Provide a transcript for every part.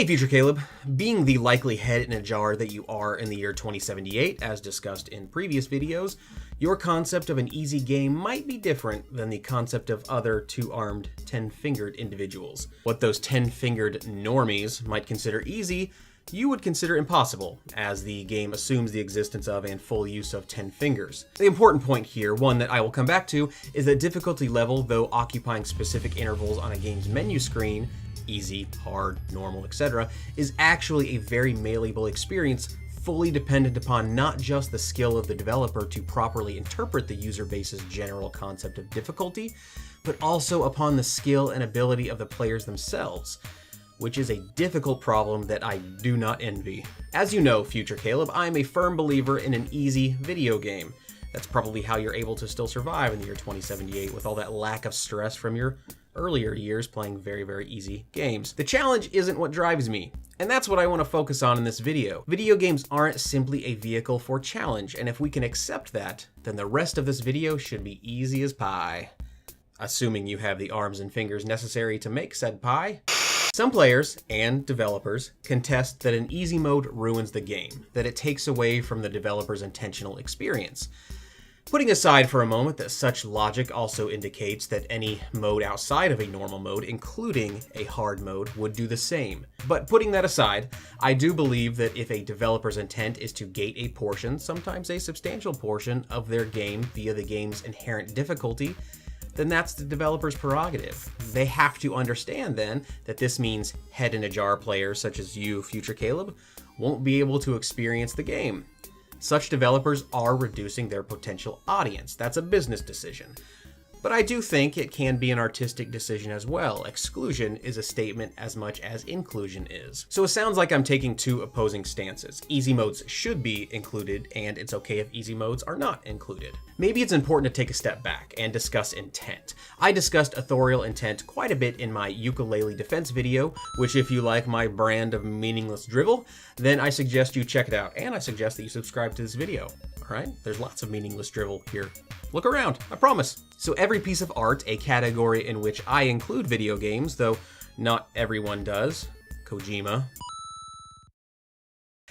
Hey Future Caleb, being the likely head in a jar that you are in the year 2078, as discussed in previous videos, your concept of an easy game might be different than the concept of other two-armed, 10-fingered individuals. What those 10-fingered normies might consider easy, you would consider impossible, as the game assumes the existence of and full use of 10 fingers. The important point here, one that I will come back to, is that difficulty level, though occupying specific intervals on a game's menu screen, easy, hard, normal, etc., is actually a very malleable experience, fully dependent upon not just the skill of the developer to properly interpret the user base's general concept of difficulty, but also upon the skill and ability of the players themselves, which is a difficult problem that I do not envy. As you know, Future Caleb, I am a firm believer in an easy video game. That's probably how you're able to still survive in the year 2078 with all that lack of stress from your earlier years playing very, very easy games. The challenge isn't what drives me, and that's what I want to focus on in this video. Video games aren't simply a vehicle for challenge, and if we can accept that, then the rest of this video should be easy as pie. Assuming you have the arms and fingers necessary to make said pie. Some players, and developers, contest that an easy mode ruins the game, that it takes away from the developer's intentional experience. Putting aside for a moment that such logic also indicates that any mode outside of a normal mode, including a hard mode, would do the same. But putting that aside, I do believe that if a developer's intent is to gate a portion, sometimes a substantial portion, of their game via the game's inherent difficulty, then that's the developer's prerogative. They have to understand then that this means head in a jar players such as you, Future Caleb, won't be able to experience the game. Such developers are reducing their potential audience. That's a business decision. But I do think it can be an artistic decision as well. Exclusion is a statement as much as inclusion is. So it sounds like I'm taking two opposing stances. Easy modes should be included, and it's okay if easy modes are not included. Maybe it's important to take a step back and discuss intent. I discussed authorial intent quite a bit in my ukulele defense video, which if you like my brand of meaningless drivel, then I suggest you check it out, and I suggest that you subscribe to this video. Alright? There's lots of meaningless drivel here. Look around, I promise. So every piece of art, a category in which I include video games, though not everyone does, Kojima,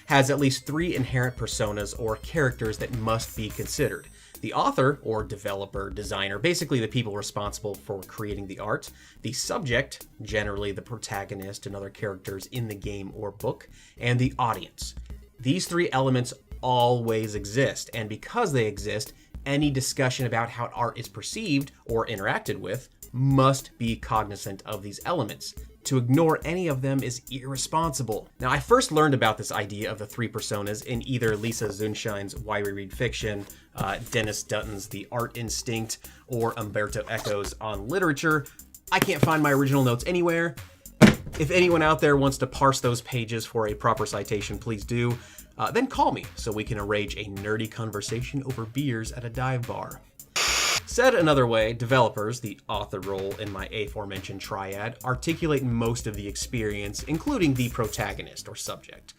has at least three inherent personas or characters that must be considered. The author, or developer, designer, basically the people responsible for creating the art, the subject, generally the protagonist and other characters in the game or book, and the audience. These three elements always exist, and because they exist, any discussion about how art is perceived or interacted with must be cognizant of these elements. To ignore any of them is irresponsible. Now, I first learned about this idea of the three personas in either Lisa Zunshine's Why We Read Fiction, Dennis Dutton's The Art Instinct, or Umberto Eco's On Literature. I can't find my original notes anywhere. If anyone out there wants to parse those pages for a proper citation, please do. Then call me so we can arrange a nerdy conversation over beers at a dive bar. Said another way, developers, the author role in my aforementioned triad, articulate most of the experience, including the protagonist or subject.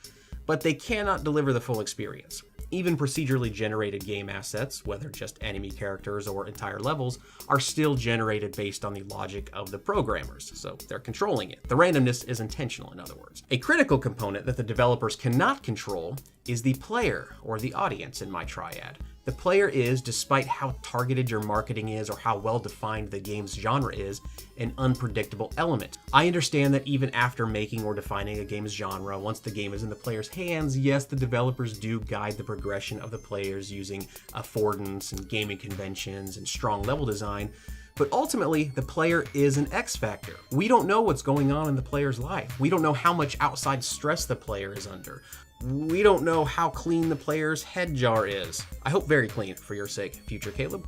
But they cannot deliver the full experience. Even procedurally generated game assets, whether just enemy characters or entire levels, are still generated based on the logic of the programmers, so they're controlling it. The randomness is intentional, in other words. A critical component that the developers cannot control is the player, or the audience in my triad. The player is, despite how targeted your marketing is or how well defined the game's genre is, an unpredictable element. I understand that even after making or defining a game's genre, once the game is in the player's hands, yes, the developers do guide the progression of the players using affordance and gaming conventions and strong level design, but ultimately, the player is an X factor. We don't know what's going on in the player's life. We don't know how much outside stress the player is under. We don't know how clean the player's head jar is. I hope very clean, for your sake, Future Caleb.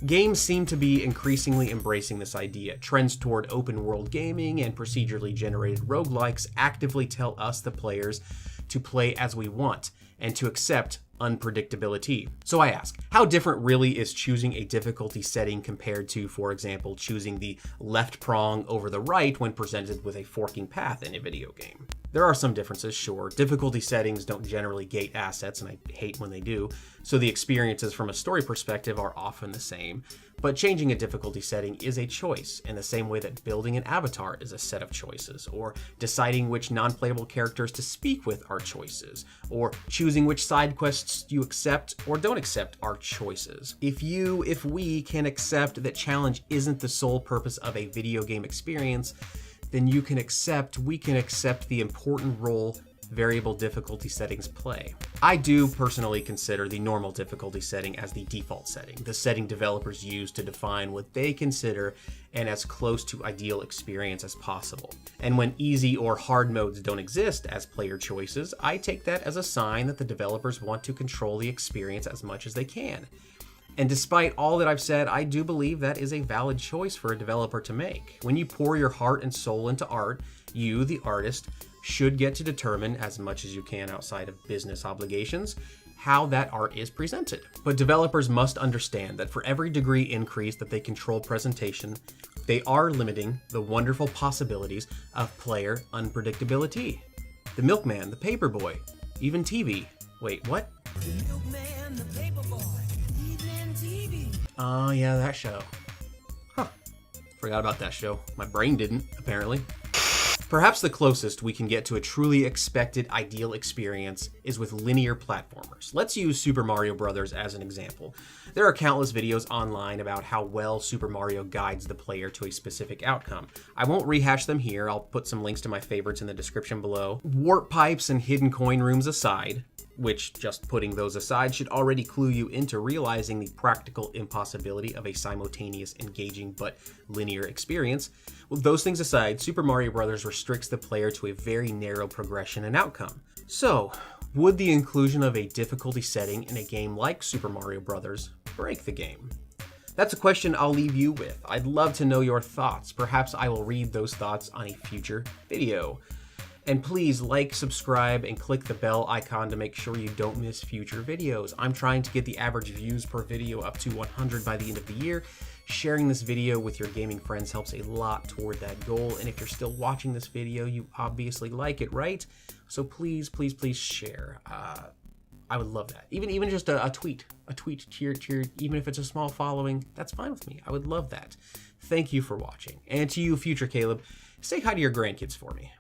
Games seem to be increasingly embracing this idea. Trends toward open-world gaming and procedurally generated roguelikes actively tell us, the players, to play as we want and to accept unpredictability. So I ask, how different really is choosing a difficulty setting compared to, for example, choosing the left prong over the right when presented with a forking path in a video game? There are some differences, sure. Difficulty settings don't generally gate assets, and I hate when they do, so the experiences from a story perspective are often the same. But changing a difficulty setting is a choice, in the same way that building an avatar is a set of choices, or deciding which non-playable characters to speak with are choices, or choosing which side quests you accept or don't accept are choices. If we can accept that challenge isn't the sole purpose of a video game experience, then we can accept the important role variable difficulty settings play. I do personally consider the normal difficulty setting as the default setting, the setting developers use to define what they consider an as close to ideal experience as possible. And when easy or hard modes don't exist as player choices, I take that as a sign that the developers want to control the experience as much as they can. And despite all that I've said, I do believe that is a valid choice for a developer to make. When you pour your heart and soul into art, you, the artist, should get to determine, as much as you can outside of business obligations, how that art is presented. But developers must understand that for every degree increase that they control presentation, they are limiting the wonderful possibilities of player unpredictability. The milkman, the paperboy, even TV. Wait, what? The milkman, the paperboy. Oh, yeah, that show. Huh. Forgot about that show. My brain didn't, apparently. Perhaps the closest we can get to a truly expected ideal experience is with linear platformers. Let's use Super Mario Bros. As an example. There are countless videos online about how well Super Mario guides the player to a specific outcome. I won't rehash them here. I'll put some links to my favorites in the description below. Warp pipes and hidden coin rooms aside, which, just putting those aside, should already clue you into realizing the practical impossibility of a simultaneous, engaging, but linear experience. With those things aside, Super Mario Bros. Restricts the player to a very narrow progression and outcome. So, would the inclusion of a difficulty setting in a game like Super Mario Bros. Break the game? That's a question I'll leave you with. I'd love to know your thoughts. Perhaps I will read those thoughts on a future video. And please like, subscribe, and click the bell icon to make sure you don't miss future videos. I'm trying to get the average views per video up to 100 by the end of the year. Sharing this video with your gaming friends helps a lot toward that goal. And if you're still watching this video, you obviously like it, right? So please, please, please share. I would love that. Even just a tweet to your, even if it's a small following, that's fine with me. I would love that. Thank you for watching. And to you, future Caleb, say hi to your grandkids for me.